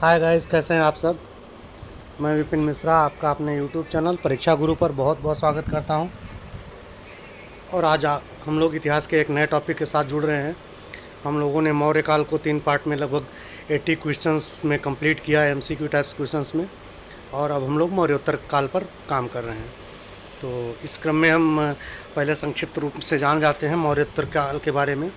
Hi guys, कैसे हैं आप सब। मैं विपिन मिश्रा आपका अपने यूट्यूब चैनल परीक्षा गुरु पर बहुत बहुत स्वागत करता हूं। और आज हम लोग इतिहास के एक नए टॉपिक के साथ जुड़ रहे हैं। हम लोगों ने मौर्य काल को 3 पार्ट में लगभग 80 क्वेश्चंस में कंप्लीट किया है, एमसीक्यू टाइप्स क्वेश्चंस में। और अब हम लोग मौर्योत्तर काल पर काम कर रहे हैं। तो इस क्रम में हम पहले संक्षिप्त रूप से जान जाते हैं मौर्योत्तर काल के बारे में।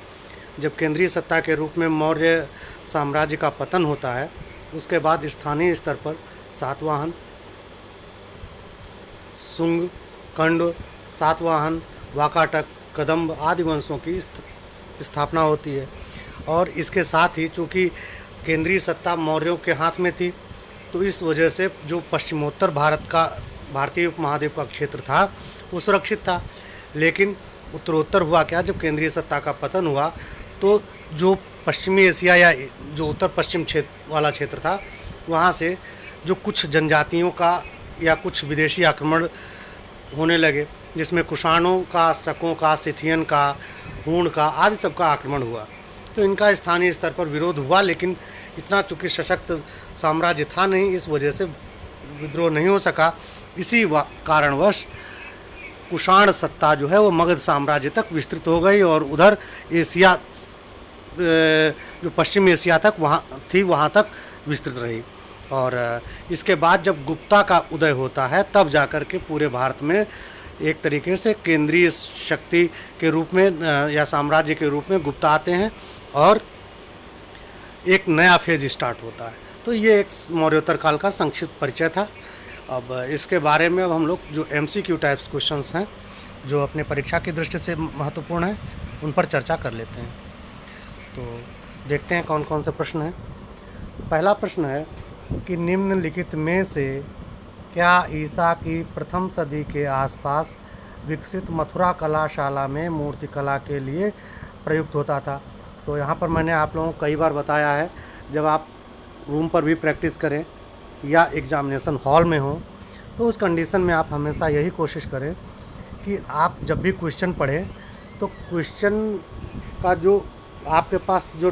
जब केंद्रीय सत्ता के रूप में मौर्य साम्राज्य का पतन होता है, उसके बाद स्थानीय स्तर पर सातवाहन, शुंग, कण्व, सातवाहन, वाकाटक, कदंब आदि वंशों की स्थापना होती है। और इसके साथ ही चूँकि केंद्रीय सत्ता मौर्यों के हाथ में थी, तो इस वजह से जो पश्चिमोत्तर भारतीय उपमहाद्वीप का क्षेत्र था वो सुरक्षित था। लेकिन उत्तरोत्तर हुआ क्या, जब केंद्रीय सत्ता का पतन हुआ तो जो पश्चिमी एशिया या जो उत्तर पश्चिम क्षेत्र वाला क्षेत्र था, वहाँ से जो कुछ जनजातियों का या कुछ विदेशी आक्रमण होने लगे, जिसमें कुषाणों का, शकों का, सिथियन का, हूण का आदि सब का आक्रमण हुआ। तो इनका स्थानीय स्तर पर विरोध हुआ, लेकिन इतना चूँकि सशक्त साम्राज्य था नहीं, इस वजह से विद्रोह नहीं हो सका। इसी कारणवश कुषाण सत्ता जो है वो मगध साम्राज्य तक विस्तृत हो गई और उधर एशिया, जो पश्चिम एशिया तक वहाँ तक विस्तृत रही। और इसके बाद जब गुप्ता का उदय होता है, तब जाकर के पूरे भारत में एक तरीके से केंद्रीय शक्ति के रूप में या साम्राज्य के रूप में गुप्ता आते हैं और एक नया फेज स्टार्ट होता है। तो ये एक मौर्योत्तर काल का संक्षिप्त परिचय था। अब इसके बारे में अब हम लोग जो एमसीक्यू टाइप्स क्वेश्चंस हैं, जो अपने परीक्षा की दृष्टि से महत्वपूर्ण हैं, उन पर चर्चा कर लेते हैं। तो देखते हैं कौन कौन से प्रश्न हैं। पहला प्रश्न है कि निम्नलिखित में से क्या ईसा की प्रथम सदी के आसपास विकसित मथुरा कलाशाला में मूर्तिकला के लिए प्रयुक्त होता था। तो यहाँ पर मैंने आप लोगों को कई बार बताया है, जब आप रूम पर भी प्रैक्टिस करें या एग्जामिनेशन हॉल में हो, तो उस कंडीशन में आप हमेशा यही कोशिश करें कि आप जब भी क्वेश्चन पढ़ें तो क्वेश्चन का जो आपके पास जो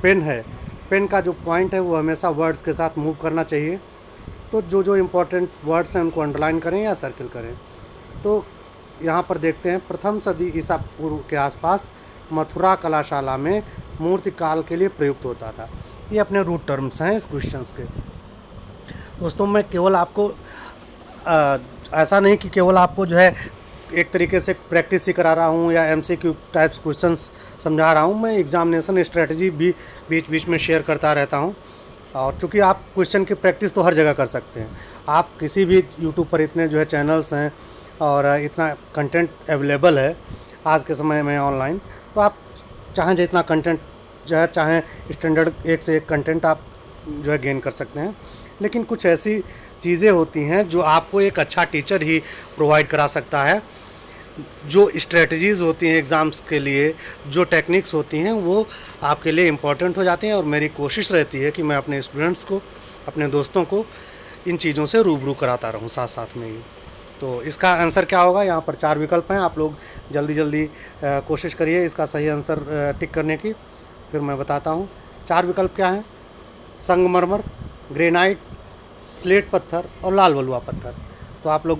पेन है, पेन का जो पॉइंट है वो हमेशा वर्ड्स के साथ मूव करना चाहिए। तो जो जो इम्पोर्टेंट वर्ड्स हैं उनको अंडरलाइन करें या सर्किल करें। तो यहाँ पर देखते हैं, प्रथम सदी ईसा पूर्व के आसपास मथुरा कलाशाला में मूर्ति काल के लिए प्रयुक्त होता था। ये अपने रूट टर्म्स हैं इस क्वेश्चंस के। दोस्तों, मैं केवल आपको ऐसा नहीं कि केवल आपको जो है एक तरीके से प्रैक्टिस ही करा रहा हूँ या एमसीक्यू टाइप्स क्वेश्चंस समझा रहा हूँ, मैं एग्जामिनेशन स्ट्रेटजी भी बीच बीच में शेयर करता रहता हूँ। और चूँकि आप क्वेश्चन की प्रैक्टिस तो हर जगह कर सकते हैं, आप किसी भी यूट्यूब पर इतने जो है चैनल्स हैं और इतना कंटेंट अवेलेबल है आज के समय में ऑनलाइन, तो आप चाहें जितना कंटेंट जो है, चाहें स्टैंडर्ड एक से एक कंटेंट आप जो है गेन कर सकते हैं। लेकिन कुछ ऐसी चीज़ें होती हैं जो आपको एक अच्छा टीचर ही प्रोवाइड करा सकता है। जो स्ट्रेटजीज़ होती हैं एग्ज़ाम्स के लिए, जो टेक्निक्स होती हैं, वो आपके लिए इम्पॉर्टेंट हो जाती हैं। और मेरी कोशिश रहती है कि मैं अपने स्टूडेंट्स को, अपने दोस्तों को इन चीज़ों से रूबरू कराता रहूं साथ साथ में ही। तो इसका आंसर क्या होगा, यहाँ पर 4 विकल्प हैं, आप लोग जल्दी जल्दी कोशिश करिए इसका सही आंसर टिक करने की, फिर मैं बताता हूँ। 4 विकल्प क्या हैं? संगमरमर, ग्रेनाइट, स्लेट पत्थर और लाल बलुआ पत्थर। तो आप लोग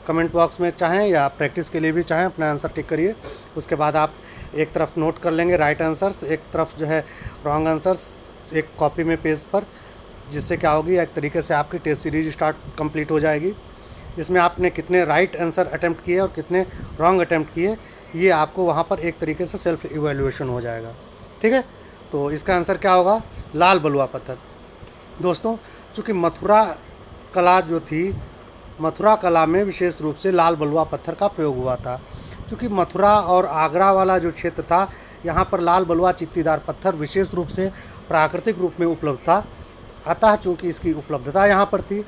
कमेंट बॉक्स में चाहें या प्रैक्टिस के लिए भी चाहें अपना आंसर टिक करिए। उसके बाद आप एक तरफ नोट कर लेंगे राइट आंसर्स, एक तरफ जो है रॉन्ग आंसर्स एक कॉपी में पेज पर, जिससे क्या होगी, एक तरीके से आपकी टेस्ट सीरीज स्टार्ट कंप्लीट हो जाएगी। इसमें आपने कितने राइट आंसर अटैम्प्ट किए और कितने रॉन्ग अटैम्प्ट किए, ये आपको वहाँ पर एक तरीके से सेल्फ इवैल्यूएशन हो जाएगा। ठीक है, तो इसका आंसर क्या होगा? लाल बलुआ पत्थर। दोस्तों, चूँकि मथुरा कला जो थी, मथुरा कला में विशेष रूप से लाल बलुआ पत्थर का प्रयोग हुआ था। क्योंकि मथुरा और आगरा वाला जो क्षेत्र था, यहाँ पर लाल बलुआ चित्तीदार पत्थर विशेष रूप से प्राकृतिक रूप में उपलब्ध था। अतः चूँकि इसकी उपलब्धता यहाँ पर थी,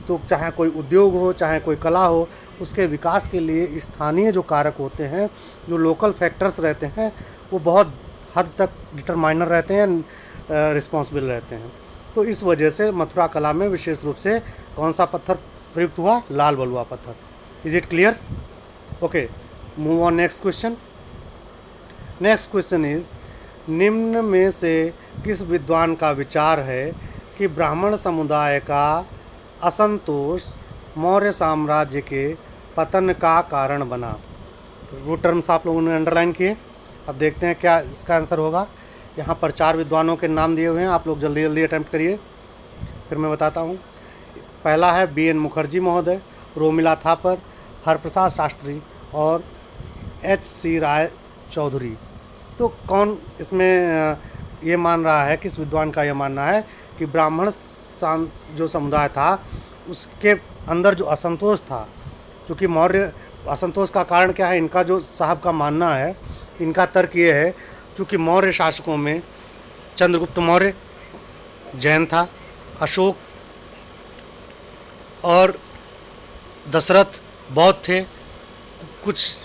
तो चाहे कोई उद्योग हो, चाहे कोई कला हो, उसके विकास के लिए स्थानीय जो कारक होते हैं, जो लोकल फैक्टर्स रहते हैं, वो बहुत हद तक डिटरमाइनर रहते हैं, रिस्पॉन्सिबल रहते हैं। तो इस वजह से मथुरा कला में विशेष रूप से कौन सा पत्थर प्रयुक्त हुआ? लाल बलुआ पत्थर। Is it clear? Okay, move on next question. Next question is, निम्न में से किस विद्वान का विचार है कि ब्राह्मण समुदाय का असंतोष मौर्य साम्राज्य के पतन का कारण बना? वो टर्म्स आप लोगों ने अंडरलाइन किए। अब देखते हैं क्या इसका आंसर होगा। यहाँ पर 4 विद्वानों के नाम दिए हुए हैं, आप लोग जल्दी जल्दी अटैम्प्ट करिए, फिर मैं बताता हूँ। पहला है BN मुखर्जी महोदय, रोमिला थापर, हरप्रसाद शास्त्री और HC राय चौधरी। तो कौन इसमें ये मान रहा है, किस विद्वान का ये मानना है कि ब्राह्मण जो समुदाय था उसके अंदर जो असंतोष था, क्योंकि मौर्य असंतोष का कारण क्या है, इनका जो साहब का मानना है, इनका तर्क ये है क्योंकि मौर्य शासकों में चंद्रगुप्त मौर्य जैन था, अशोक और दशरथ बौद्ध थे। कुछ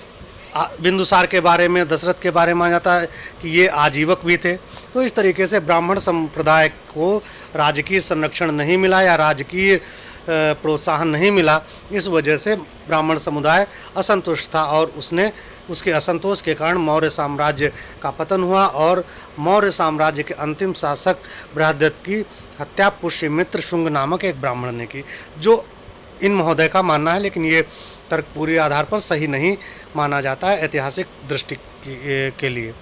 बिंदुसार के बारे में, दशरथ के बारे में माना जाता है कि ये आजीवक भी थे। तो इस तरीके से ब्राह्मण संप्रदाय को राजकीय संरक्षण नहीं मिला या राजकीय प्रोत्साहन नहीं मिला, इस वजह से ब्राह्मण समुदाय असंतुष्ट था और उसके असंतोष के कारण मौर्य साम्राज्य का पतन हुआ और मौर्य साम्राज्य के अंतिम शासक बृहद्रथ की हत्या पुष्यमित्र शुंग नामक एक ब्राह्मण ने की, जो इन महोदय का मानना है। लेकिन ये तर्क पूरी आधार पर सही नहीं माना जाता है ऐतिहासिक दृष्टि के लिए।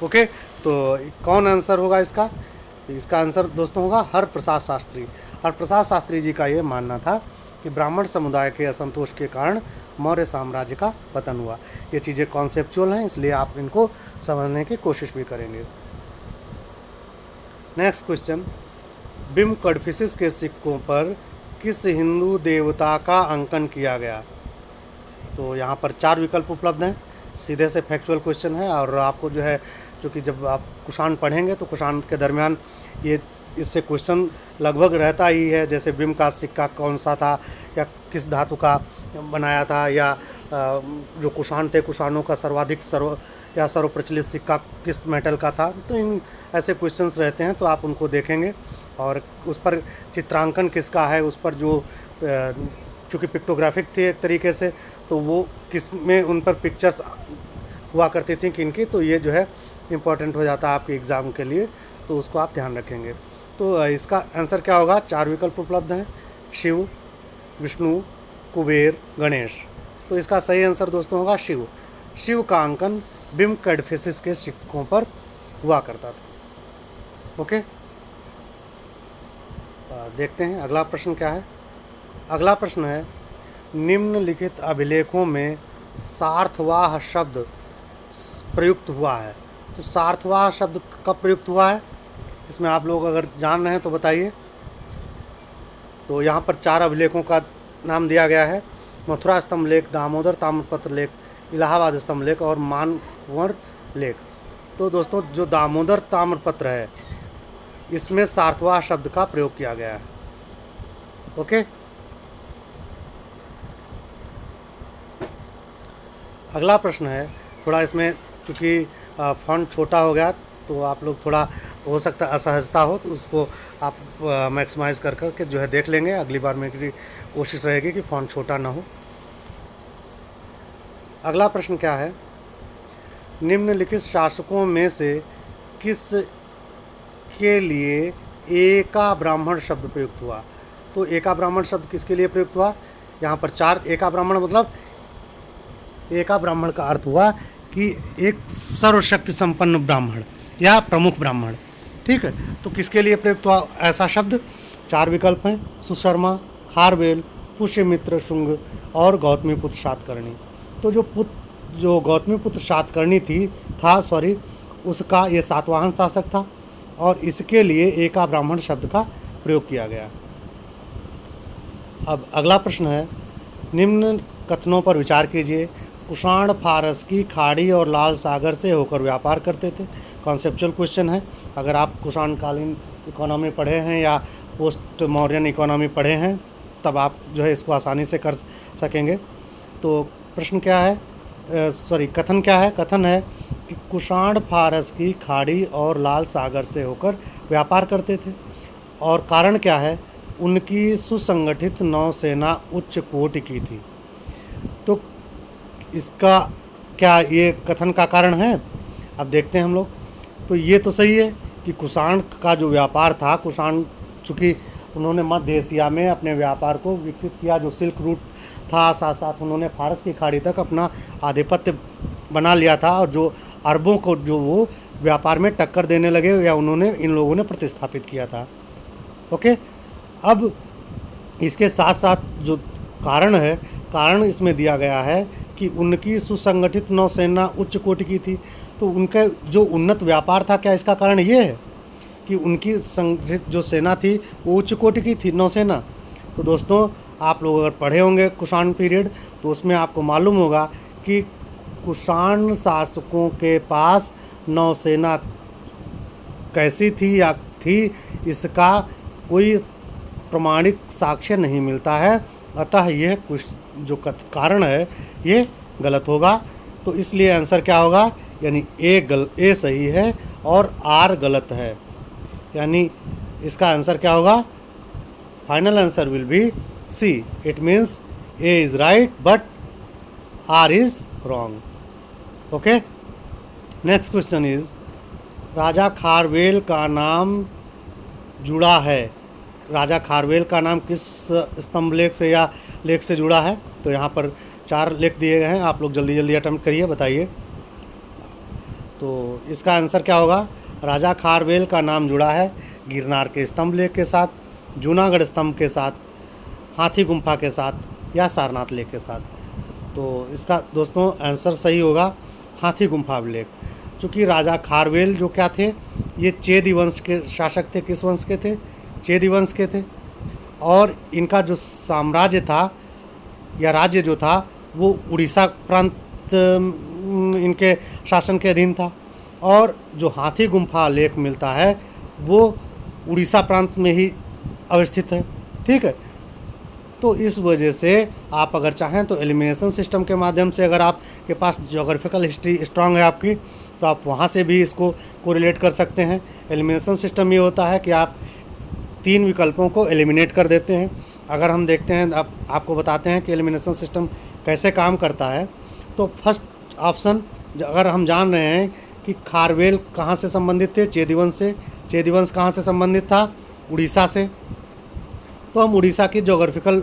ओके, तो कौन आंसर होगा इसका? इसका आंसर दोस्तों होगा हरप्रसाद शास्त्री। हरप्रसाद शास्त्री जी का ये मानना था कि ब्राह्मण समुदाय के असंतोष के कारण मौर्य साम्राज्य का पतन हुआ। ये चीज़ें कॉन्सेप्चुअल हैं, इसलिए आप इनको समझने की कोशिश भी करेंगे। नेक्स्ट क्वेश्चन, बिम कडफिसिस के सिक्कों पर किस हिंदू देवता का अंकन किया गया? तो यहाँ पर 4 विकल्प उपलब्ध हैं। सीधे से फैक्चुअल क्वेश्चन है और आपको जो है, क्योंकि जब आप कुषाण पढ़ेंगे तो कुषाण के दरमियान ये इससे क्वेश्चन लगभग रहता ही है, जैसे बिम का सिक्का कौन सा था या किस धातु का बनाया था, या जो कुषाण थे कुषाणों का सर्वाधिक सर्वप्रचलित सिक्का किस मेटल का था। तो इन ऐसे क्वेश्चंस रहते हैं, तो आप उनको देखेंगे और उस पर चित्रांकन किसका है, उस पर जो चूँकि पिक्टोग्राफिक थे एक तरीके से, तो वो किस में उन पर पिक्चर्स हुआ करती थी किनकी, तो ये जो है इम्पोर्टेंट हो जाता है आपके एग्ज़ाम के लिए, तो उसको आप ध्यान रखेंगे। तो इसका आंसर क्या होगा? 4 विकल्प उपलब्ध हैं, शिव, विष्णु, कुबेर, गणेश। तो इसका सही आंसर दोस्तों होगा शिव। शिव का अंकन बिम कडफिसिस के सिक्कों पर हुआ करता था। ओके, देखते हैं अगला प्रश्न क्या है। अगला प्रश्न है, निम्नलिखित अभिलेखों में सार्थवाह शब्द प्रयुक्त हुआ है। तो सार्थवाह शब्द कब प्रयुक्त हुआ है, इसमें आप लोग अगर जान रहे हैं तो बताइए। तो यहाँ पर 4 अभिलेखों का नाम दिया गया है, मथुरा स्तंभ लेख, दामोदर ताम्रपत्र लेख, इलाहाबाद स्तंभ लेख और मानवर लेख। तो दोस्तों जो दामोदर ताम्रपत्र है, इसमें सार्थवाह शब्द का प्रयोग किया गया है। ओके, अगला प्रश्न है, थोड़ा इसमें चूँकि फॉन्ट छोटा हो गया तो आप लोग थोड़ा हो सकता है असहजता हो, तो उसको आप मैक्सिमाइज़ कर के जो है देख लेंगे। अगली बार मेरी कोशिश रहेगी कि फॉन्ट छोटा ना हो। अगला प्रश्न क्या है, निम्नलिखित शासकों में से किस के लिए एका ब्राह्मण शब्द प्रयुक्त हुआ? तो एका ब्राह्मण शब्द किसके लिए प्रयुक्त हुआ? यहाँ पर 4 एका ब्राह्मण, मतलब एका ब्राह्मण का अर्थ हुआ कि एक सर्वशक्ति संपन्न ब्राह्मण या प्रमुख ब्राह्मण। ठीक है, तो किसके लिए प्रयुक्त हुआ ऐसा शब्द? 4 विकल्प हैं, सुशर्मा, खारवेल, पुष्यमित्र शुंग और गौतमीपुत्र सातकर्णी। तो जो गौतमीपुत्र सातकर्णी उसका ये सातवाहन शासक था और इसके लिए एका ब्राह्मण शब्द का प्रयोग किया गया। अब अगला प्रश्न है, निम्न कथनों पर विचार कीजिए। कुषाण फारस की खाड़ी और लाल सागर से होकर व्यापार करते थे। कॉन्सेप्चुअल क्वेश्चन है, अगर आप कुषाण कालीन इकोनॉमी पढ़े हैं या पोस्ट मौर्यन इकोनॉमी पढ़े हैं तब आप जो है इसको आसानी से कर सकेंगे। तो प्रश्न क्या है, कथन क्या है? कथन है कि कुषाण फारस की खाड़ी और लाल सागर से होकर व्यापार करते थे और कारण क्या है? उनकी सुसंगठित नौसेना उच्च कोटि की थी। तो इसका क्या ये कथन का कारण है? अब देखते हैं हम लोग। तो ये तो सही है कि कुषाण का जो व्यापार था, कुषाण चूँकि उन्होंने मध्य एशिया में अपने व्यापार को विकसित किया, जो सिल्क रूट था, साथ साथ उन्होंने फारस की खाड़ी तक अपना आधिपत्य बना लिया था, और जो अरबों को जो वो व्यापार में टक्कर देने लगे, या उन्होंने इन लोगों ने प्रतिस्थापित किया था। ओके, अब इसके साथ साथ जो कारण है, कारण इसमें दिया गया है कि उनकी सुसंगठित नौसेना उच्च कोटि की थी। तो उनका जो उन्नत व्यापार था, क्या इसका कारण ये है कि उनकी संगठित जो सेना थी वो उच्च कोटि की थी, नौसेना। तो दोस्तों, आप लोग अगर पढ़े होंगे कुषाण पीरियड, तो उसमें आपको मालूम होगा कि कुषाण शासकों के पास नौसेना कैसी थी या थी, इसका कोई प्रमाणिक साक्ष्य नहीं मिलता है। अतः यह कुछ जो कारण है ये गलत होगा। तो इसलिए आंसर क्या होगा, यानी ए सही है और आर गलत है। यानी इसका आंसर क्या होगा, final answer will be C. It means A is right but R is wrong. Okay, next question is, राजा खारवेल का नाम जुड़ा है। राजा खारवेल का नाम किस स्तंभ लेख से या लेख से जुड़ा है? तो यहाँ पर 4 लेख दिए गए हैं, आप लोग जल्दी जल्दी अटेम्प्ट करिए, बताइए। तो इसका आंसर क्या होगा, राजा खारवेल का नाम जुड़ा है गिरनार के स्तंभ लेख के साथ, जूनागढ़ स्तंभ के साथ, हाथी गुम्फा के साथ, या सारनाथ लेख के साथ। तो इसका दोस्तों आंसर सही होगा हाथी गुम्फा लेख। चूँकि राजा खारवेल जो क्या थे, ये चेदी वंश के शासक थे। किस वंश के थे? चेदी वंश के थे। और इनका जो साम्राज्य था या राज्य जो था वो उड़ीसा प्रांत इनके शासन के अधीन था, और जो हाथी गुम्फा लेख मिलता है वो उड़ीसा प्रांत में ही अवस्थित है। ठीक है, तो इस वजह से आप अगर चाहें तो एलिमिनेशन सिस्टम के माध्यम से, अगर आपके पास ज्योग्राफिकल हिस्ट्री स्ट्रांग है आपकी, तो आप वहाँ से भी इसको कोरिलेट कर सकते हैं। एलिमिनेशन सिस्टम ये होता है कि आप 3 विकल्पों को एलिमिनेट कर देते हैं। अगर हम देखते हैं, आपको बताते हैं कि एलिमिनेशन सिस्टम कैसे काम करता है। तो फर्स्ट ऑप्शन, अगर हम जान रहे हैं कि खारवेल कहाँ से संबंधित थे, चेदीवंश से। चेदीवंश कहाँ से संबंधित था? उड़ीसा से। तो हम उड़ीसा की ज्योग्राफिकल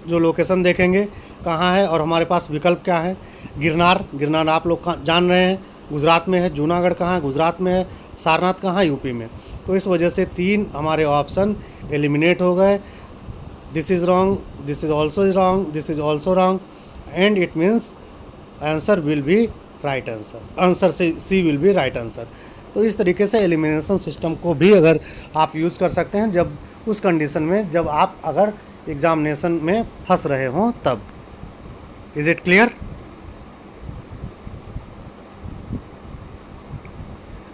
जो लोकेशन देखेंगे कहाँ है, और हमारे पास विकल्प क्या है? गिरनार। गिरनार आप लोग जान रहे हैं गुजरात में है। जूनागढ़ कहाँ है? गुजरात में है। सारनाथ कहाँ? यूपी में। तो इस वजह से 3 हमारे ऑप्शन एलिमिनेट हो गए। This is wrong, this is also is wrong, this is also wrong, and it means answer will be right answer. Answer C will be right answer. तो इस तरीके से एलिमिनेशन सिस्टम को भी अगर आप यूज़ कर सकते हैं, जब उस कंडीशन में जब आप अगर एग्जामिनेशन में फंस रहे हों तब। Is it clear?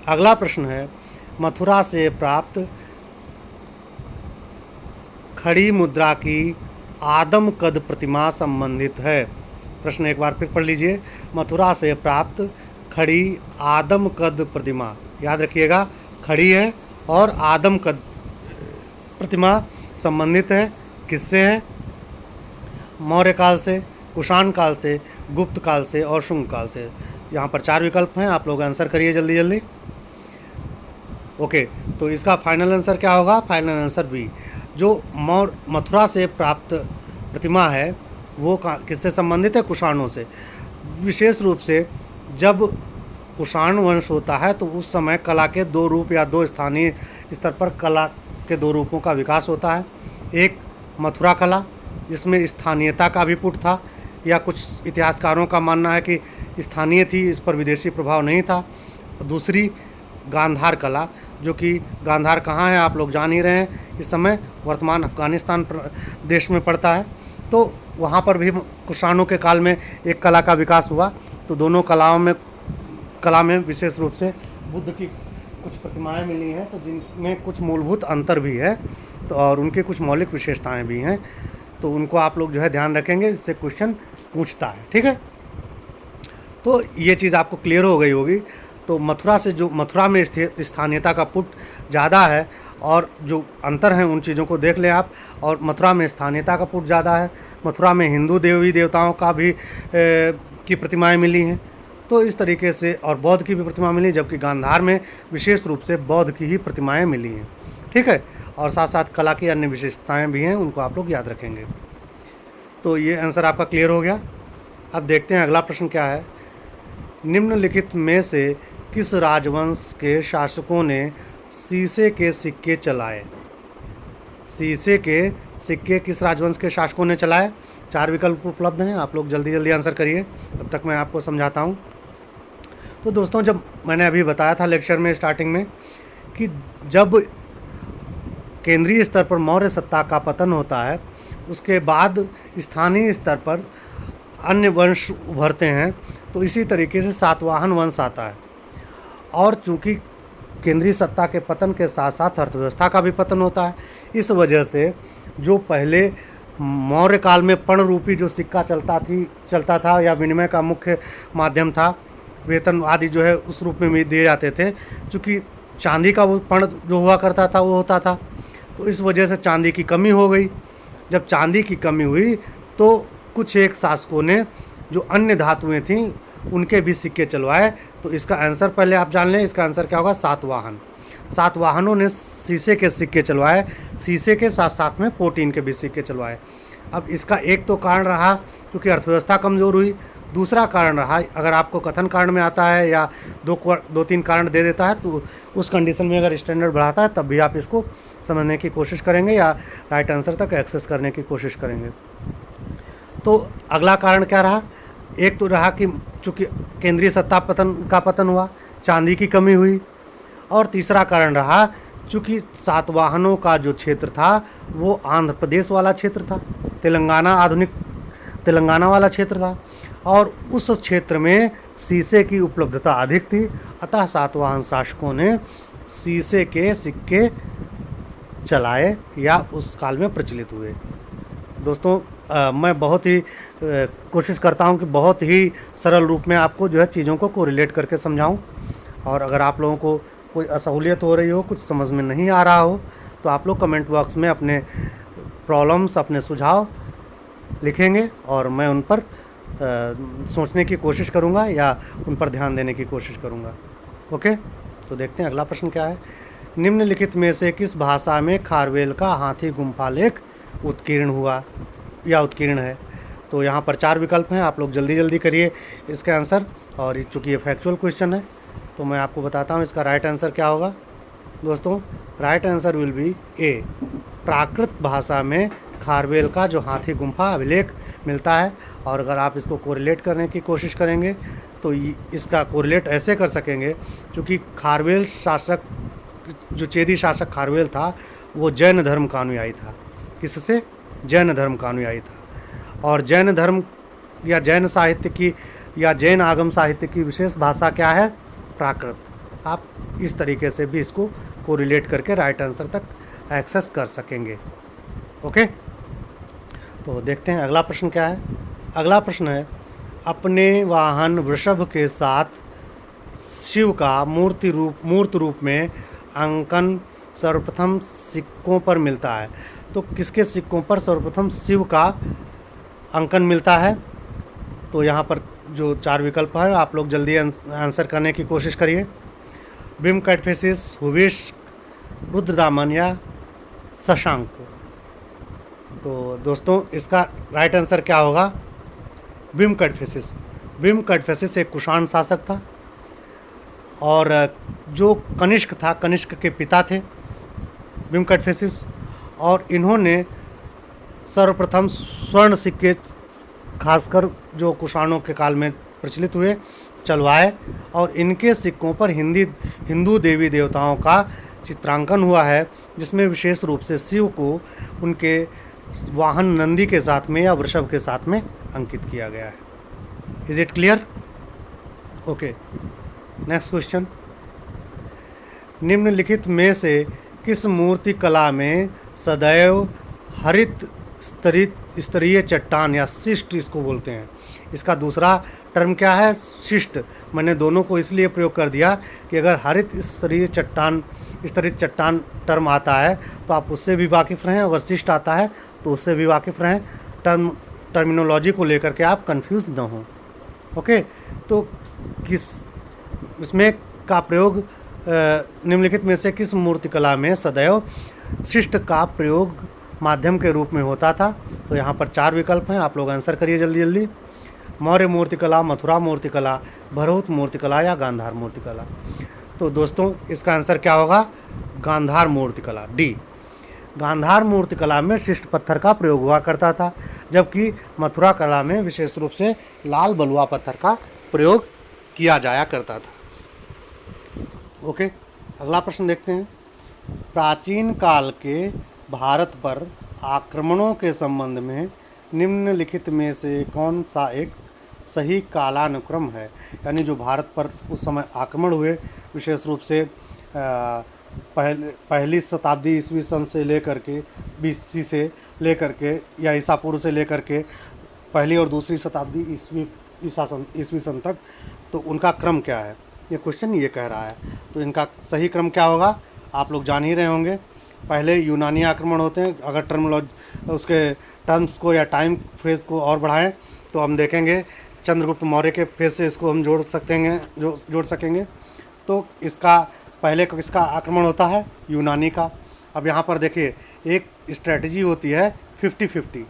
अगला प्रश्न है, मथुरा से प्राप्त खड़ी मुद्रा की आदम कद प्रतिमा संबंधित है। प्रश्न एक बार फिर पढ़ लीजिए। मथुरा से प्राप्त खड़ी आदम कद प्रतिमा, याद रखिएगा खड़ी है और आदम कद प्रतिमा संबंधित है। किससे है? मौर्य काल से, कुषाण काल से, गुप्त काल से और शुंग काल से। यहाँ पर 4 विकल्प हैं, आप लोग आंसर करिए जल्दी जल्दी। ओके, तो इसका फाइनल आंसर क्या होगा? Final answer B. जो मथुरा से प्राप्त प्रतिमा है वो किससे संबंधित है? कुषाणों से। विशेष रूप से जब कुषाण वंश होता है तो उस समय कला के 2 रूप या 2 स्थानीय स्तर पर कला के 2 रूपों का विकास होता है। एक मथुरा कला, जिसमें स्थानीयता का भी पुट था, या कुछ इतिहासकारों का मानना है कि स्थानीय थी, इस पर विदेशी प्रभाव नहीं था। दूसरी गांधार कला, जो कि गांधार कहाँ है आप लोग जान ही रहे हैं, इस समय वर्तमान अफगानिस्तान देश में पड़ता है। तो वहाँ पर भी कुषाणों के काल में एक कला का विकास हुआ। तो दोनों कला में विशेष रूप से बुद्ध की कुछ प्रतिमाएं मिली हैं, तो जिनमें कुछ मूलभूत अंतर भी है, तो और उनके कुछ मौलिक विशेषताएं भी हैं। तो उनको आप लोग जो है ध्यान रखेंगे, इससे क्वेश्चन पूछता है। ठीक है, तो ये चीज़ आपको क्लियर हो गई होगी। तो मथुरा में स्थानीयता का पुट ज़्यादा है, और जो अंतर हैं उन चीज़ों को देख लें आप। और मथुरा में स्थानीयता का पुट ज़्यादा है। मथुरा में हिंदू देवी देवताओं का भी की प्रतिमाएं मिली हैं। तो इस तरीके से, और बौद्ध की भी प्रतिमा मिली, जबकि गांधार में विशेष रूप से बौद्ध की ही प्रतिमाएं मिली हैं। ठीक है, और साथ साथ कला की अन्य विशेषताएं भी हैं, उनको आप लोग याद रखेंगे। तो ये आंसर आपका क्लियर हो गया। अब देखते हैं अगला प्रश्न क्या है। निम्नलिखित में से किस राजवंश के शासकों ने शीशे के सिक्के चलाए? शीशे के सिक्के किस राजवंश के शासकों ने चलाए? 4 विकल्प उपलब्ध हैं, आप लोग जल्दी जल्दी आंसर करिए, तब तक मैं आपको समझाता हूँ। तो दोस्तों, जब मैंने अभी बताया था लेक्चर में स्टार्टिंग में कि जब केंद्रीय स्तर पर मौर्य सत्ता का पतन होता है, उसके बाद स्थानीय स्तर पर अन्य वंश उभरते हैं, तो इसी तरीके से सातवाहन वंश आता है। और चूँकि केंद्रीय सत्ता के पतन के साथ साथ अर्थव्यवस्था का भी पतन होता है, इस वजह से जो पहले मौर्य काल में पर्ण रूपी जो सिक्का चलता था या विनिमय का मुख्य माध्यम था, वेतन आदि जो है उस रूप में भी दिए जाते थे, क्योंकि चांदी का वो पर्ण जो हुआ करता था वो होता था, तो इस वजह से चांदी की कमी हो गई। जब चांदी की कमी हुई तो कुछ एक शासकों ने जो अन्य धातुएं थीं उनके भी सिक्के चलवाए। तो इसका आंसर पहले आप जान लें, इसका आंसर क्या होगा? सातवाहन। सातवाहनों ने शीशे के सिक्के चलवाए, शीशे के साथ साथ में प्रोटीन के भी सिक्के चलवाए। अब इसका एक तो कारण रहा क्योंकि अर्थव्यवस्था कमज़ोर हुई, दूसरा कारण रहा, अगर आपको कथन कारण में आता है या दो तीन कारण दे देता है तो उस कंडीशन में अगर स्टैंडर्ड बढ़ाता है तब भी आप इसको समझने की कोशिश करेंगे या राइट आंसर तक एक्सेस करने की कोशिश करेंगे। तो अगला कारण क्या रहा? एक तो रहा कि चूँकि केंद्रीय सत्ता का पतन हुआ, चांदी की कमी हुई, और तीसरा कारण रहा चूँकि सातवाहनों का जो क्षेत्र था वो आंध्र प्रदेश वाला क्षेत्र था, आधुनिक तेलंगाना वाला क्षेत्र था, और उस क्षेत्र में शीशे की उपलब्धता अधिक थी। अतः सातवाहन शासकों ने शीशे के सिक्के चलाए या उस काल में प्रचलित हुए। दोस्तों, मैं बहुत ही कोशिश करता हूं कि बहुत ही सरल रूप में आपको जो है चीज़ों को रिलेट करके समझाऊं, और अगर आप लोगों को कोई असहूलियत हो रही हो, कुछ समझ में नहीं आ रहा हो, तो आप लोग कमेंट बॉक्स में अपने प्रॉब्लम्स, अपने सुझाव लिखेंगे और मैं उन पर सोचने की कोशिश करूंगा या उन पर ध्यान देने की कोशिश करूंगा। ओके, तो देखते हैं अगला प्रश्न क्या है। निम्नलिखित में से किस भाषा में खारवेल का हाथी गुम्फा लेख उत्कीर्ण हुआ या उत्कीर्ण है? तो यहाँ पर 4 विकल्प हैं, आप लोग जल्दी जल्दी करिए इसका आंसर। और चूँकि ये फैक्चुअल क्वेश्चन है तो मैं आपको बताता हूँ इसका राइट आंसर क्या होगा। दोस्तों, राइट आंसर विल बी ए। प्राकृत भाषा में खारवेल का जो हाथी गुम्फा अभिलेख मिलता है, और अगर आप इसको कोरिलेट करने की कोशिश करेंगे तो इसका कोरिलेट ऐसे कर सकेंगे, क्योंकि खारवेल शासक, जो चेदी शासक खारवेल था, वो जैन धर्म का अनुयायी था। किससे? जैन धर्म का अनुयायी था। और जैन धर्म या जैन साहित्य की या जैन आगम साहित्य की विशेष भाषा क्या है? प्राकृत। आप इस तरीके से भी इसको कोरिलेट करके राइट आंसर तक एक्सेस कर सकेंगे। ओके, तो देखते हैं अगला प्रश्न क्या है। अगला प्रश्न है, अपने वाहन वृषभ के साथ शिव का मूर्त रूप में अंकन सर्वप्रथम सिक्कों पर मिलता है। तो किसके सिक्कों पर सर्वप्रथम शिव का अंकन मिलता है? तो यहाँ पर जो 4 विकल्प है, आप लोग जल्दी आंसर करने की कोशिश करिए। भीम कैटफिशिस, हुविश, रुद्रदामन या शशांक। तो दोस्तों, इसका राइट आंसर क्या होगा? भीम कैटफिशिस। भीम कैटफिशिस एक कुषाण शासक था, और जो कनिष्क था, कनिष्क के पिता थे भीम कैटफिशिस, और इन्होंने सर्वप्रथम स्वर्ण सिक्के, खासकर जो कुषाणों के काल में प्रचलित हुए, चलवाए, और इनके सिक्कों पर हिंदू देवी देवताओं का चित्रांकन हुआ है, जिसमें विशेष रूप से शिव को उनके वाहन नंदी के साथ में या वृषभ के साथ में अंकित किया गया है। Is it clear? Okay, next question. निम्नलिखित में से किस मूर्ति कला में सदैव हरित स्तरीय चट्टान या शिष्ट इसको बोलते हैं? इसका दूसरा टर्म क्या है? शिष्ट। मैंने दोनों को इसलिए प्रयोग कर दिया कि अगर हरित स्तरीय चट्टान टर्म आता है तो आप उससे भी वाकिफ़ रहें, अगर शिष्ट आता है तो उससे भी वाकिफ़ रहें। टर्मिनोलॉजी को लेकर के आप कंफ्यूज ना हों। ओके, तो किस इसमें का प्रयोग निम्नलिखित में से किस मूर्तिकला में सदैव शिष्ट का प्रयोग माध्यम के रूप में होता था? तो यहाँ पर 4 विकल्प हैं, आप लोग आंसर करिए जल्दी जल्दी। मौर्य मूर्तिकला, मथुरा मूर्तिकला, भरहुत मूर्तिकला या गांधार मूर्तिकला। तो दोस्तों इसका आंसर क्या होगा? गांधार मूर्तिकला, डी। गांधार मूर्तिकला में शिष्ट पत्थर का प्रयोग हुआ करता था, जबकि मथुरा कला में विशेष रूप से लाल बलुआ पत्थर का प्रयोग किया जाया करता था। ओके, अगला प्रश्न देखते हैं। प्राचीन काल के भारत पर आक्रमणों के संबंध में निम्नलिखित में से कौन सा एक सही कालानुक्रम है? यानी जो भारत पर उस समय आक्रमण हुए, विशेष रूप से पहली शताब्दी ईस्वी सन से लेकर के BC से लेकर के या ईसा पूर्व से लेकर के पहली और दूसरी शताब्दी ईस्वी सन तक, तो उनका क्रम क्या है? ये क्वेश्चन ये कह रहा है। तो इनका सही क्रम क्या होगा आप लोग जान ही रहे होंगे। पहले यूनानी आक्रमण होते हैं। अगर उसके टर्म्स को या टाइम फ्रेज को और बढ़ाएं तो हम देखेंगे चंद्रगुप्त मौर्य के फेज से इसको हम जोड़ सकेंगे। तो इसका पहले किसका आक्रमण होता है? यूनानी का। अब यहाँ पर देखिए एक स्ट्रेटजी होती है 50-50।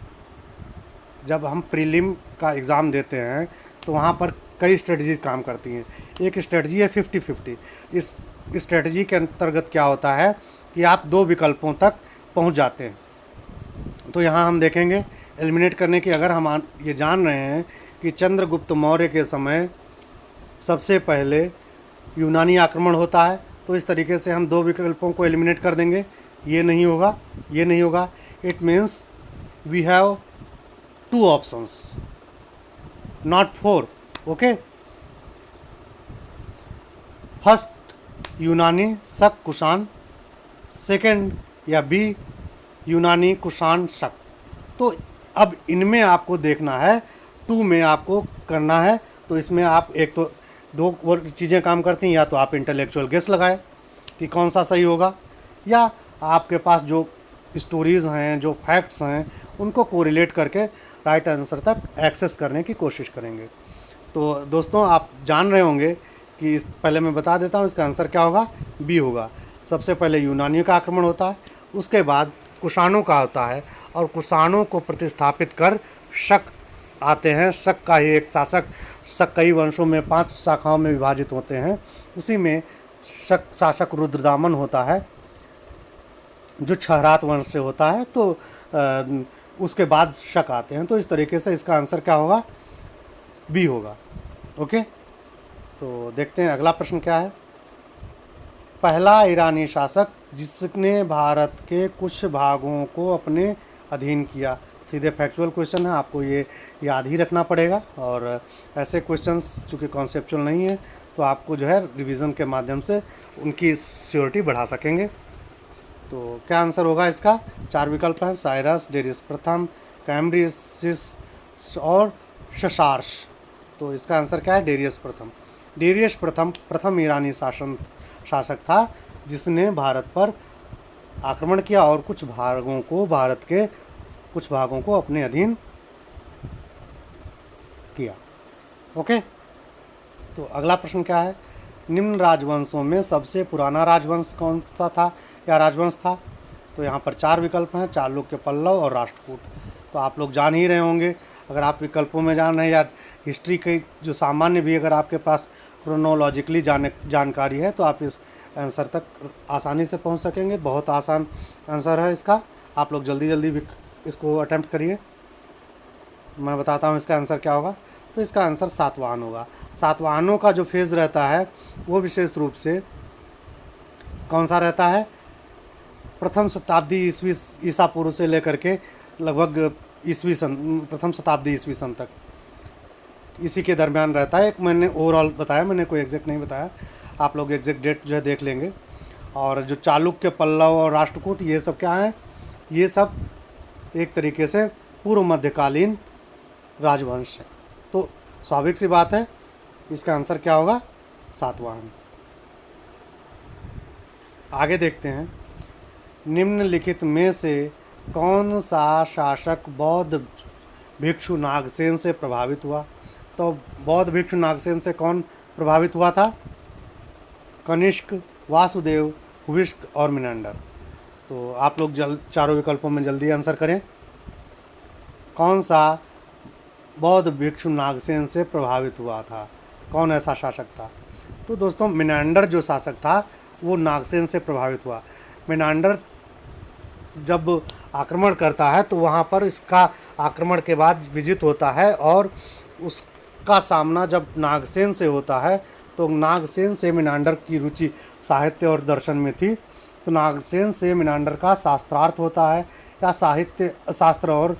जब हम प्रीलिम का एग्ज़ाम देते हैं तो वहाँ पर कई स्ट्रेटजी काम करती हैं। एक स्ट्रेटजी है 50-50। इस स्ट्रेटजी के अंतर्गत क्या होता है कि आप 2 विकल्पों तक पहुँच जाते हैं। तो यहाँ हम देखेंगे एलिमिनेट करने की, अगर हम ये जान रहे हैं कि चंद्रगुप्त मौर्य के समय सबसे पहले यूनानी आक्रमण होता है, तो इस तरीके से हम 2 विकल्पों को एलिमिनेट कर देंगे। ये नहीं होगा, ये नहीं होगा। It means we have 2 options, not 4। Okay, first यूनानी शक कुषाण, सेकंड या बी यूनानी कुषाण शक। तो अब इनमें आपको देखना है, 2 में आपको करना है। तो इसमें आप एक तो 2 चीज़ें काम करती हैं, या तो आप इंटेलेक्चुअल गेस लगाएं कि कौन सा सही होगा, या आपके पास जो स्टोरीज़ हैं, जो फैक्ट्स हैं, उनको कोरिलेट करके राइट आंसर तक एक्सेस करने की कोशिश करेंगे। तो दोस्तों आप जान रहे होंगे कि पहले मैं बता देता हूँ इसका आंसर क्या होगा, बी होगा। सबसे पहले यूनानियों का आक्रमण होता है, उसके बाद कुषाणों का होता है, और कुषाणों को प्रतिस्थापित कर शक आते हैं। शक का ही एक शासक, शक कई वंशों में 5 शाखाओं में विभाजित होते हैं, उसी में शक शासक रुद्रदामन होता है जो क्षहरात वंश से होता है। तो उसके बाद शक आते हैं। तो इस तरीके से इसका आंसर क्या होगा, बी होगा। ओके, तो देखते हैं अगला प्रश्न क्या है। पहला ईरानी शासक जिसने भारत के कुछ भागों को अपने अधीन किया। सीधे फैक्चुअल क्वेश्चन है, आपको ये याद ही रखना पड़ेगा। और ऐसे क्वेश्चंस चूँकि कॉन्सेप्चुअल नहीं है, तो आपको जो है रिवीजन के माध्यम से उनकी श्योरिटी बढ़ा सकेंगे। तो क्या आंसर होगा इसका? 4 विकल्प हैं, साइरस, डेरियस प्रथम, कैम्ब्रियस और शशार्श। तो इसका आंसर क्या है? डेरियस प्रथम। डेरियस प्रथम ईरानी शासक था जिसने भारत पर आक्रमण किया और भारत के कुछ भागों को अपने अधीन किया। ओके, तो अगला प्रश्न क्या है। निम्न राजवंशों में सबसे पुराना राजवंश कौन सा था या राजवंश था? तो यहाँ पर 4 विकल्प हैं, चालुक्य, पल्लव और राष्ट्रकूट। तो आप लोग जान ही रहे होंगे। अगर आप विकल्पों में जान रहे हैं या हिस्ट्री की जो सामान्य भी अगर आपके पास क्रोनोलॉजिकली जानकारी है, तो आप इस आंसर तक आसानी से पहुंच सकेंगे। बहुत आसान आंसर है इसका, आप लोग जल्दी जल्दी इसको अटेम्प्ट करिए। मैं बताता हूं इसका आंसर क्या होगा। तो इसका आंसर सातवाहन होगा। सातवाहनों का जो फेज़ रहता है वो विशेष रूप से कौन सा रहता है? प्रथम शताब्दी ईसा पूर्व से लेकर के लगभग प्रथम शताब्दी ईस्वी सन तक, इसी के दरमियान रहता है। एक मैंने ओवरऑल बताया, मैंने कोई एग्जैक्ट नहीं बताया। आप लोग एग्जैक्ट डेट जो है देख लेंगे। और जो चालुक्य, पल्लव और राष्ट्रकूट, ये सब क्या हैं? ये सब एक तरीके से पूर्व मध्यकालीन राजवंश है। तो स्वाभाविक सी बात है, इसका आंसर क्या होगा? सातवाहन। आगे देखते हैं। निम्नलिखित में से कौन सा शासक बौद्ध भिक्षु नागसेन से प्रभावित हुआ? तो बौद्ध भिक्षु नागसेन से कौन प्रभावित हुआ था? कनिष्क, वासुदेव, हुविष्क और मिनांडर। तो आप लोग चारों विकल्पों में जल्दी आंसर करें। कौन सा बौद्ध भिक्षु नागसेन से प्रभावित हुआ था? कौन ऐसा शासक था? तो दोस्तों मिनांडर जो शासक था वो नागसेन से प्रभावित हुआ। मिनांडर जब आक्रमण करता है तो वहाँ पर इसका आक्रमण के बाद विजित होता है और उसका सामना जब नागसेन से होता है तो नागसेन से मिनांडर की रुचि साहित्य और दर्शन में थी। तो नागसेन से मिनांडर का शास्त्रार्थ होता है या साहित्य शास्त्र और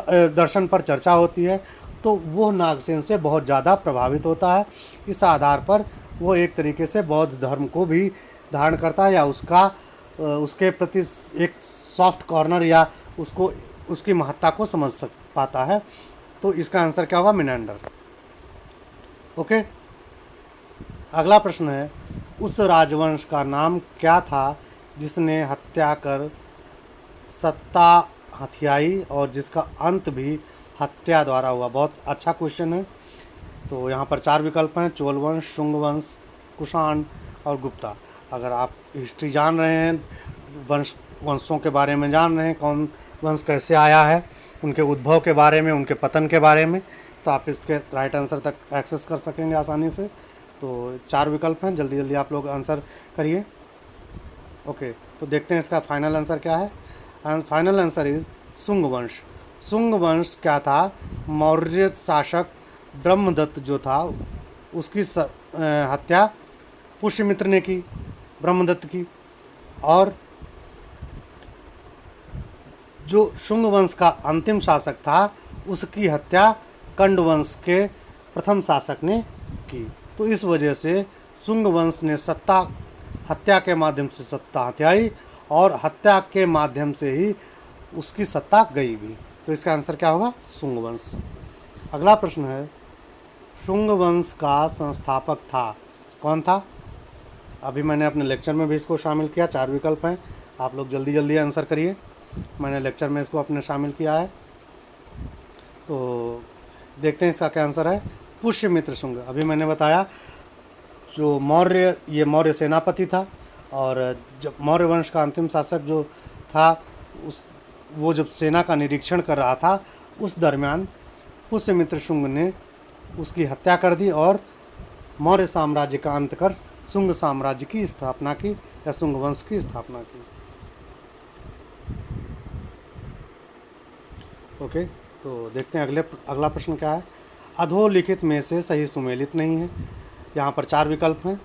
दर्शन पर चर्चा होती है, तो वो नागसेन से बहुत ज़्यादा प्रभावित होता है। इस आधार पर वो एक तरीके से बौद्ध धर्म को भी धारण करता है या उसके प्रति एक सॉफ्ट कॉर्नर या उसकी महत्ता को समझ पाता है। तो इसका आंसर क्या होगा? मिनांडर। ओके, अगला प्रश्न है, उस राजवंश का नाम क्या था जिसने हत्या कर सत्ता हथियाई और जिसका अंत भी हत्या द्वारा हुआ? बहुत अच्छा क्वेश्चन है। तो यहाँ पर 4 विकल्प हैं, चोल वंश, शुंग वंश, कुषाण और गुप्ता। अगर आप हिस्ट्री जान रहे हैं, वंशों के बारे में जान रहे हैं, कौन वंश कैसे आया है, उनके उद्भव के बारे में, उनके पतन के बारे में, तो आप इसके राइट आंसर तक एक्सेस कर सकेंगे आसानी से। तो 4 विकल्प हैं, जल्दी जल्दी आप लोग आंसर करिए। ओके, तो देखते हैं इसका फाइनल आंसर क्या है। फाइनल आंसर इज शुंग वंश। शुंग वंश क्या था? मौर्य शासक ब्रह्मदत्त जो था उसकी हत्या पुष्यमित्र ने की, ब्रह्मदत्त की। और जो शुंग वंश का अंतिम शासक था उसकी हत्या कंड वंश के प्रथम शासक ने की। तो इस वजह से शुंग वंश ने हत्या के माध्यम से सत्ता हथियाई और हत्या के माध्यम से ही उसकी सत्ता गई भी। तो इसका आंसर क्या होगा? शुंग वंश। अगला प्रश्न है, शुंग वंश का संस्थापक था? कौन था? अभी मैंने अपने लेक्चर में भी इसको शामिल किया। 4 विकल्प हैं, आप लोग जल्दी जल्दी आंसर करिए। मैंने लेक्चर में इसको अपने शामिल किया है। तो देखते हैं इसका क्या आंसर है। पुष्यमित्र शुंग। अभी मैंने बताया जो मौर्य सेनापति था, और जब मौर्य वंश का अंतिम शासक जो था वो जब सेना का निरीक्षण कर रहा था उस दरमियान पुष्यमित्र शुंग ने उसकी हत्या कर दी और मौर्य साम्राज्य का अंत कर शुंग साम्राज्य की स्थापना की या शुंग वंश की स्थापना की। ओके, तो देखते हैं अगला प्रश्न क्या है। अधोलिखित में से सही सुमेलित नहीं है। यहाँ पर 4 विकल्प हैं,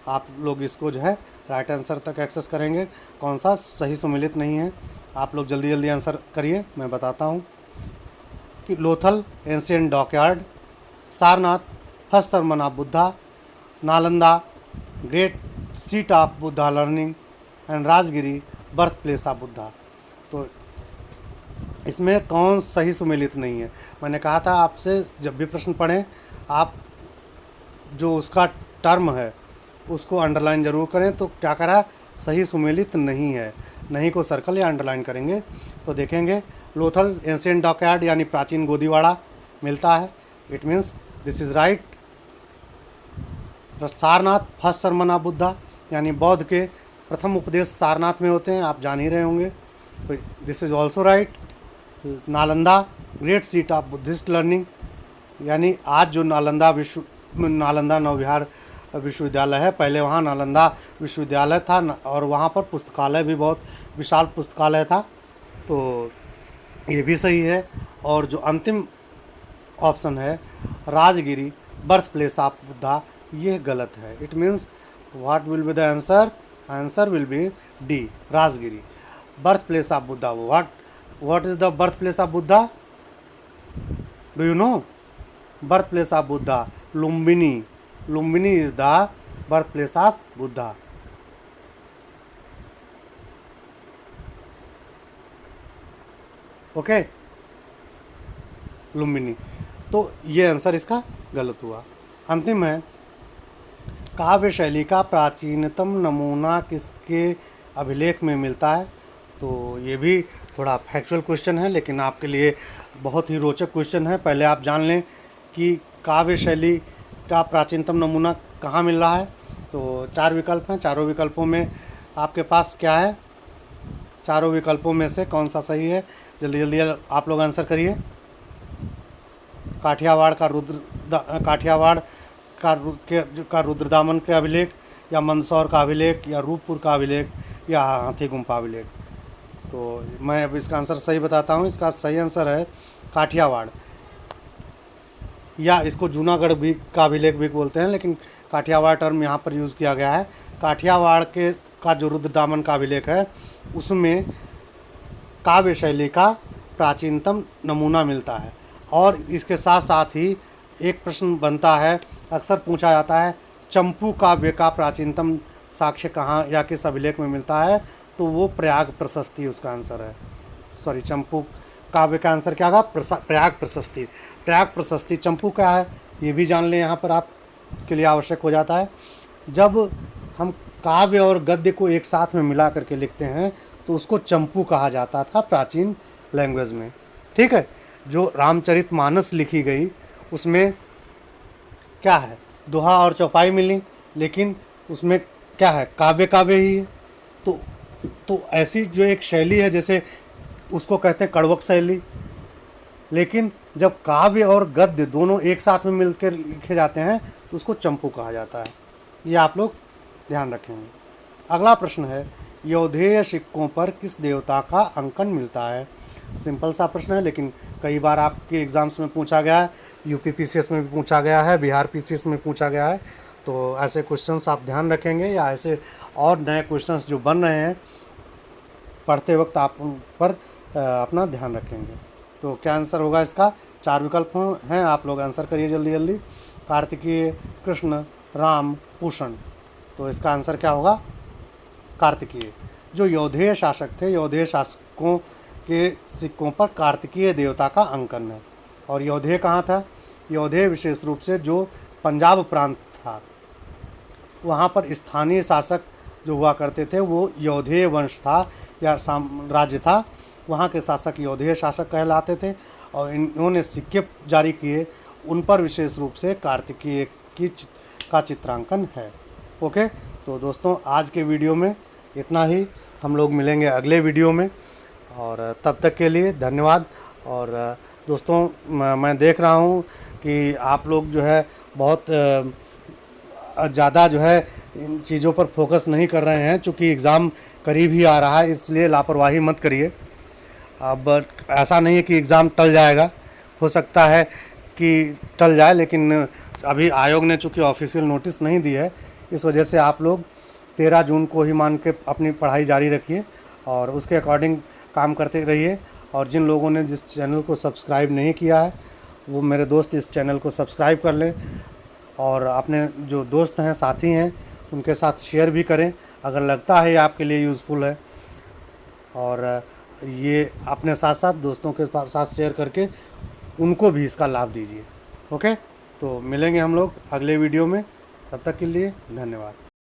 आप लोग इसको जो है राइट आंसर तक एक्सेस करेंगे। कौन सा सही सुमेलित नहीं है आप लोग जल्दी जल्दी आंसर करिए। मैं बताता हूँ कि Lothal ancient dockyard, Sarnath first sermon of Buddha, Nalanda great seat of Buddha learning and Rajagiri birth place of Buddha. तो इसमें कौन सही सुमेलित नहीं है? मैंने कहा था आपसे जब भी प्रश्न पढ़ें आप जो उसका टर्म है उसको अंडरलाइन ज़रूर करें। तो क्या करा? सही सुमेलित नहीं है, नहीं को सर्कल या अंडरलाइन करेंगे तो देखेंगे लोथल एंशिएंट डॉकयार्ड यानी प्राचीन गोदीवाड़ा मिलता है। It means this is right. Sarnath first sermon of Buddha यानी बौद्ध के प्रथम उपदेश सारनाथ में होते हैं, आप जान ही रहे होंगे, तो this is also right. Nalanda great seat of Buddhist learning यानी आज जो नालंदा नवविहार विश्वविद्यालय है, पहले वहाँ नालंदा विश्वविद्यालय था और वहाँ पर पुस्तकालय भी बहुत विशाल पुस्तकालय था, तो ये भी सही है। और जो अंतिम ऑप्शन है Rajagiri birth place of Buddha, ये गलत है। It means what will be the answer? Answer will B D, Rajagiri birth place of Buddha. What is the birth place of Buddha? Do you know? Birth place of Buddha Lumbini. Lumbini is the birth place of Buddha. Okay, Lumbini. तो ये answer इसका गलत हुआ। अंतिम है, काव्य शैली का प्राचीनतम नमूना किसके अभिलेख में मिलता है? तो ये भी थोड़ा फैक्चुअल क्वेश्चन है लेकिन आपके लिए बहुत ही रोचक क्वेश्चन है। पहले आप जान लें कि काव्य शैली का प्राचीनतम नमूना कहाँ मिल रहा है। तो 4 विकल्प हैं, चारों विकल्पों में आपके पास क्या है, चारों विकल्पों में से कौन सा सही है, जल्दी जल्दी आप लोग आंसर करिए। काठियावाड़ का रुद्रदामन के अभिलेख, या मंदसौर का अभिलेख, या रूपपुर का अभिलेख, या हाथी गुम्फा अभिलेख। तो मैं अब इसका आंसर सही बताता हूँ। इसका सही आंसर है काठियावाड़, या इसको जूनागढ़ भी का अभिलेख भी बोलते हैं, लेकिन काठियावाड़ टर्म यहाँ पर यूज़ किया गया है। काठियावाड़ का जो रुद्रदामन का अभिलेख है उसमें काव्य शैली का प्राचीनतम नमूना मिलता है। और इसके साथ साथ ही एक प्रश्न बनता है, अक्सर पूछा जाता है, चंपू काव्य का प्राचीनतम साक्ष्य कहाँ या किस अभिलेख में मिलता है, तो वो प्रयाग प्रशस्ति उसका आंसर है। सॉरी, चंपू काव्य का आंसर क्या होगा, प्रयाग प्रशस्ति। प्रयाग प्रशस्ति चंपू क्या है ये भी जान लें, यहाँ पर आपके लिए आवश्यक हो जाता है। जब हम काव्य और गद्य को एक साथ में मिला करके लिखते हैं तो उसको चंपू कहा जाता था प्राचीन लैंग्वेज में। ठीक है, जो रामचरितमानस लिखी गई उसमें क्या है, दोहा और चौपाई मिली, लेकिन उसमें क्या है, काव्य काव्य ही है। तो ऐसी जो एक शैली है, जैसे उसको कहते हैं कड़वक शैली, लेकिन जब काव्य और गद्य दोनों एक साथ में मिलकर लिखे जाते हैं तो उसको चंपू कहा जाता है। ये आप लोग ध्यान रखेंगे। अगला प्रश्न है, यौधेय सिक्कों पर किस देवता का अंकन मिलता है। सिंपल सा प्रश्न है, लेकिन कई बार आपके एग्ज़ाम्स में पूछा गया है, यूपी पीसीएस में भी पूछा गया है, बिहार पीसीएस में पूछा गया है। तो ऐसे क्वेश्चंस आप ध्यान रखेंगे, या ऐसे और नए क्वेश्चंस जो बन रहे हैं पढ़ते वक्त आप उन पर अपना ध्यान रखेंगे। तो क्या आंसर होगा इसका, 4 विकल्प हैं, आप लोग आंसर करिए जल्दी जल्दी। कार्तिकेय, कृष्ण, राम, पूषण। तो इसका आंसर क्या होगा, कार्तिकेय। जो यौधेय शासक थे, यौधेय शासकों के सिक्कों पर कार्तिकेय देवता का अंकन है। और यौधेय कहाँ था, यौधेय विशेष रूप से जो पंजाब प्रांत था, वहाँ पर स्थानीय शासक जो हुआ करते थे वो यौधेय वंश था या साम्राज्य था। वहाँ के शासक यौधेय शासक कहलाते थे, और इन्होंने सिक्के जारी किए, उन पर विशेष रूप से कार्तिकेय का चित्रांकन है। ओके, तो दोस्तों आज के वीडियो में इतना ही, हम लोग मिलेंगे अगले वीडियो में, और तब तक के लिए धन्यवाद। और दोस्तों मैं देख रहा हूँ कि आप लोग जो है बहुत ज़्यादा जो है इन चीज़ों पर फोकस नहीं कर रहे हैं, चूँकि एग्ज़ाम करीब ही आ रहा है, इसलिए लापरवाही मत करिए। अब ऐसा नहीं है कि एग्ज़ाम टल जाएगा, हो सकता है कि टल जाए, लेकिन अभी आयोग ने चूँकि ऑफिशियल नोटिस नहीं दी है, इस वजह से आप लोग 13 जून को ही मान के अपनी पढ़ाई जारी रखिए और उसके अकॉर्डिंग काम करते रहिए। और जिन लोगों ने जिस चैनल को सब्सक्राइब नहीं किया है वो मेरे दोस्त इस चैनल को सब्सक्राइब कर लें, और अपने जो दोस्त हैं, साथी हैं, उनके साथ शेयर भी करें अगर लगता है ये आपके लिए यूज़फुल है। और ये अपने साथ साथ दोस्तों के साथ शेयर करके उनको भी इसका लाभ दीजिए। ओके, तो मिलेंगे हम लोग अगले वीडियो में, तब तक के लिए धन्यवाद।